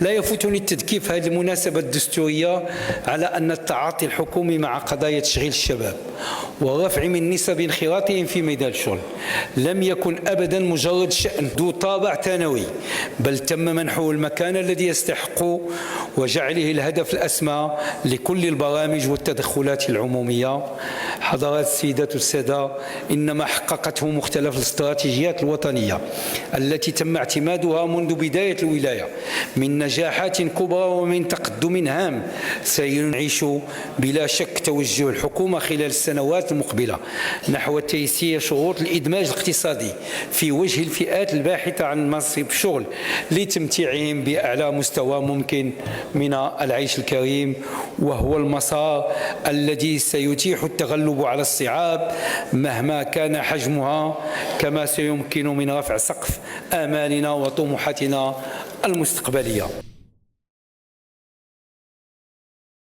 لا يفوتني التذكير في هذه المناسبة الدستورية على أن التعاطي الحكومي مع قضايا تشغيل الشباب ورفع من نسب انخراطهم في ميدان الشغل لم يكن أبدا مجرد شأن ذو طابع ثانوي، بل تم منحه المكان الذي يستحق وجعله الهدف الأسمى لكل البرامج والتدخلات العمومية. حضرات السيدات والسادة، إنما حققته مختلف الاستراتيجيات الوطنية التي تم اعتمادها منذ بداية الولاية من نجاحات كبرى ومن تقدم هام سينعيش بلا شك توجه الحكومة خلال السنوات المقبلة نحو تيسير شروط الإدماج الاقتصادي في وجه الفئات الباحثة عن منصب شغل لتمتيعهم بأعلى مستوى ممكن من العيش الكريم، وهو المسار الذي سيتيح التغلب على الصعاب مهما كان حجمها، كما سيمكن من رفع سقف آمالنا وطموحاتنا المستقبلية.